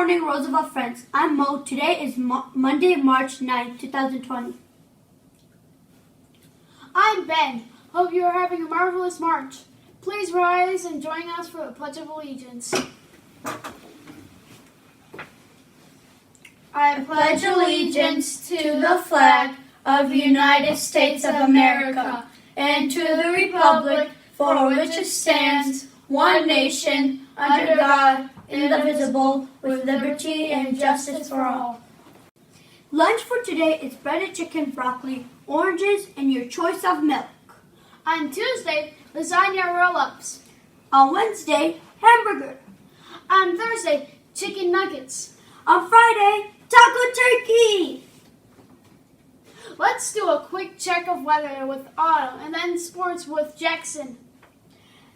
morning, Roosevelt friends. I'm Mo. Today is Monday, March 9th, 2020. I'm Ben. Hope you are having a marvelous March. Please rise and join us for the Pledge of Allegiance. I pledge allegiance to the flag of the United States of America and to the republic for which it stands, one nation, under God, indivisible, with liberty and justice for all. Lunch for today is breaded chicken, broccoli, oranges, and your choice of milk. On Tuesday, lasagna roll-ups. On Wednesday, hamburger. On Thursday, chicken nuggets. On Friday, taco turkey. Let's do a quick check of weather with Autumn and then sports with Jackson.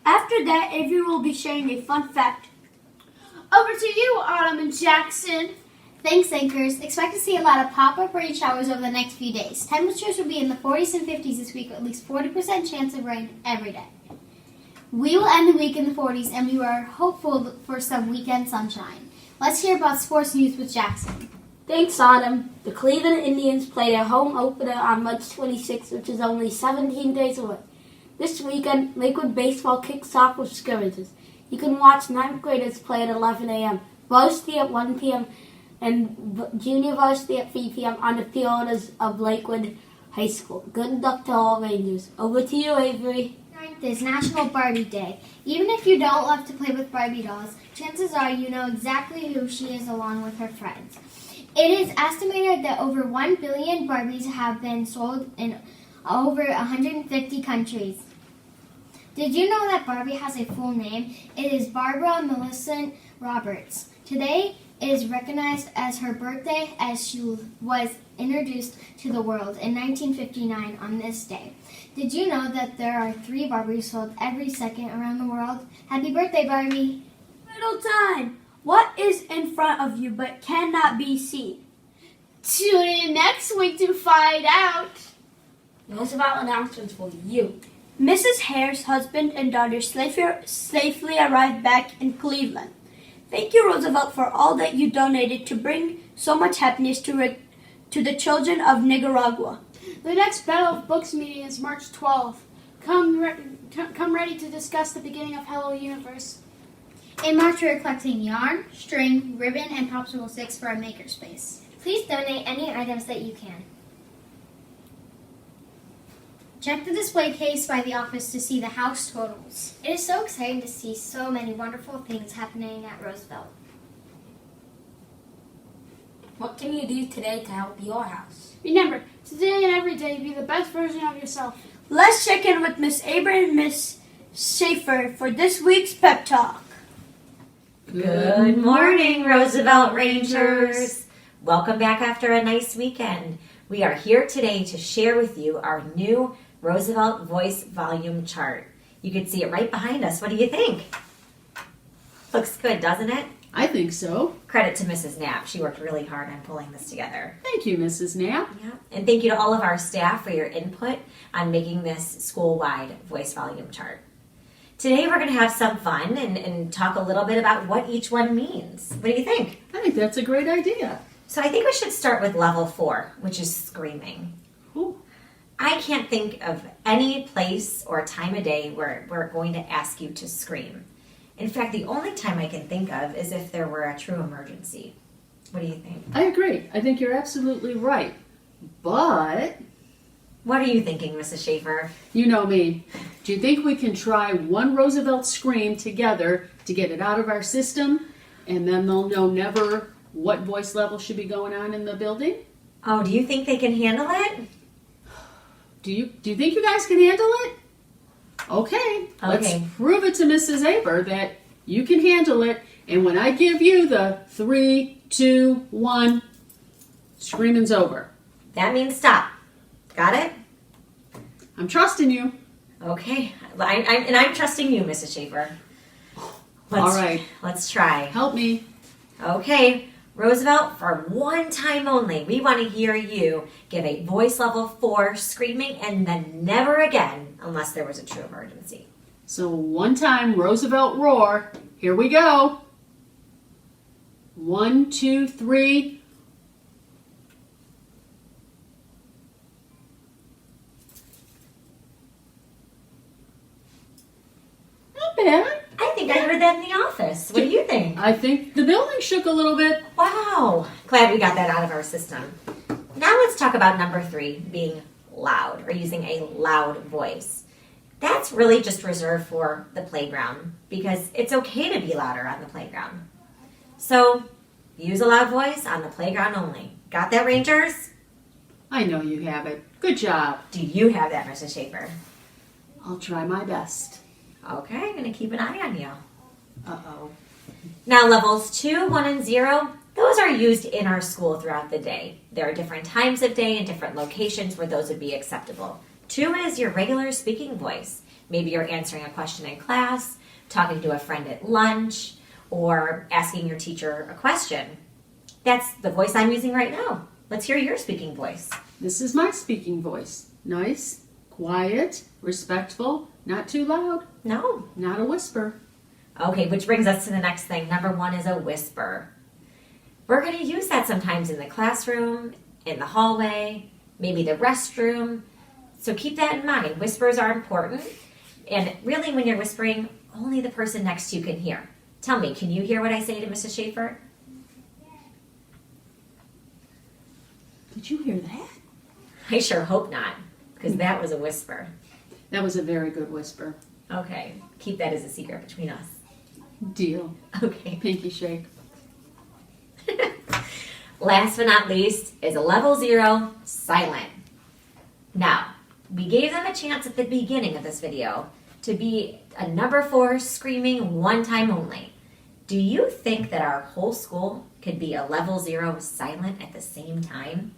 After that, Avery will be sharing a fun fact. Over to you, Autumn and Jackson. Thanks, anchors. Expect to see a lot of pop-up rain showers over the next few days. Temperatures will be in the 40s and 50s this week, with at least 40% chance of rain every day. We will end the week in the 40s, and we are hopeful for some weekend sunshine. Let's hear about sports news with Jackson. Thanks, Autumn. The Cleveland Indians played a home opener on March 26th, which is only 17 days away. This weekend, Lakewood Baseball kicks off with scrimmages. You can watch 9th graders play at 11 a.m., varsity at 1 p.m., and junior varsity at 3 p.m. on the field of Lakewood High School. Good luck to all Rangers. Over to you, Avery. 9th is National Barbie Day. Even if you don't love to play with Barbie dolls, chances are you know exactly who she is along with her friends. It is estimated that over 1 billion Barbies have been sold in over 150 countries. Did you know that Barbie has a full name? It is Barbara Millicent Roberts. Today is recognized as her birthday, as she was introduced to the world in 1959 on this day. Did you know that there are 3 Barbies sold every second around the world? Happy birthday, Barbie! Little time. What is in front of you but cannot be seen? Tune in next week to find out. Roosevelt announcements for you. Mrs. Hare's husband and daughter safely arrived back in Cleveland. Thank you, Roosevelt, for all that you donated to bring so much happiness to the children of Nicaragua. The next Battle of Books meeting is March 12th. Come ready to discuss the beginning of Hello Universe. In March, we are collecting yarn, string, ribbon, and popsicle sticks for our makerspace. Please donate any items that you can. Check the display case by the office to see the house totals. It is so exciting to see so many wonderful things happening at Roosevelt. What can you do today to help your house? Remember, today and every day, be the best version of yourself. Let's check in with Miss Aber and Miss Schaefer for this week's pep talk. Good morning, Roosevelt Rangers. Welcome back after a nice weekend. We are here today to share with you our new Roosevelt Voice Volume Chart. You can see it right behind us. What do you think? Looks good, doesn't it? I think so. Credit to Mrs. Knapp. She worked really hard on pulling this together. Thank you, Mrs. Knapp. Yeah. And thank you to all of our staff for your input on making this school-wide voice volume chart. Today we're going to have some fun and talk a little bit about what each one means. What do you think? I think that's a great idea. So I think we should start with level 4, which is screaming. Ooh. I can't think of any place or time of day where we're going to ask you to scream. In fact, the only time I can think of is if there were a true emergency. What do you think? I agree. I think you're absolutely right. But, What are you thinking, Mrs. Schaefer? you know me. Do you think we can try one Roosevelt scream together to get it out of our system, and then they'll know never what voice level should be going on in the building? Oh, do you think they can handle it? Do you think you guys can handle it? Okay. Let's prove it to Mrs. Aber that you can handle it, and when I give you the 3, 2, 1, screaming's over. That means stop. Got it? I'm trusting you. Okay. I'm trusting you, Mrs. Schaefer. All right. Let's try. Help me. Okay. Roosevelt, for one time only, we want to hear you give a voice level 4 screaming and then never again unless there was a true emergency. So one time, Roosevelt roar. Here we go. 1, 2, 3. Not bad. I think I heard that in the office. What do you think? I think the building shook a little bit. Wow. Glad we got that out of our system. Now let's talk about number 3, being loud or using a loud voice. That's really just reserved for the playground because it's okay to be louder on the playground. So use a loud voice on the playground only. Got that, Rangers? I know you have it. Good job. Do you have that, Mrs. Schaefer? I'll try my best. Okay, I'm going to keep an eye on you. Uh-oh. Now, levels 2, 1, and 0, those are used in our school throughout the day. There are different times of day and different locations where those would be acceptable. 2 is your regular speaking voice. Maybe you're answering a question in class, talking to a friend at lunch, or asking your teacher a question. That's the voice I'm using right now. Let's hear your speaking voice. This is my speaking voice. Nice, quiet, respectful, not too loud, No. not a whisper. Okay, which brings us to the next thing. Number 1 is a whisper. We're going to use that sometimes in the classroom, in the hallway, maybe the restroom. So keep that in mind. Whispers are important. And really, when you're whispering, only the person next to you can hear. Tell me, can you hear what I say to Mrs. Schaefer? Did you hear that? I sure hope not, because that was a whisper. That was a very good whisper. Okay, keep that as a secret between us. Deal. Okay. Pinky shake. Last but not least is a level 0, silent. Now, we gave them a chance at the beginning of this video to be a number 4 screaming one time only. Do you think that our whole school could be a level 0 silent at the same time?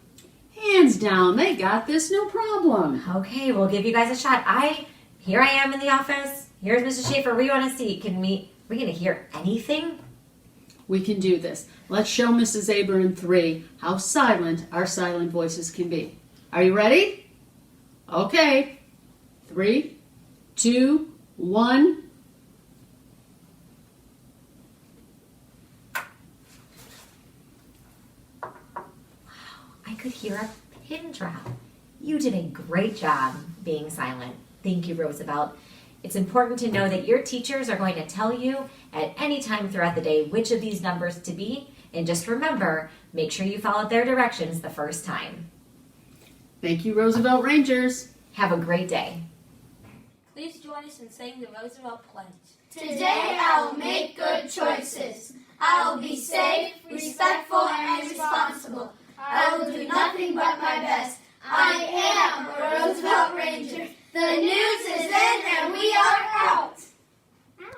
Hands down, they got this, no problem. Okay, we'll give you guys a shot. Here I am in the office. Here's Mrs. Schaefer. What do you want to see? We're going to hear anything? We can do this. Let's show Mrs. Aber in 3 how silent our silent voices can be. Are you ready? Okay. 3, 2, 1. I could hear a pin drop. You did a great job being silent. Thank you, Roosevelt. It's important to know that your teachers are going to tell you at any time throughout the day which of these numbers to be. And just remember, make sure you followed their directions the first time. Thank you, Roosevelt Rangers. Have a great day. Please join us in saying the Roosevelt Pledge. Today I will make good choices. I will be safe, respectful, and responsible. I will do nothing but my best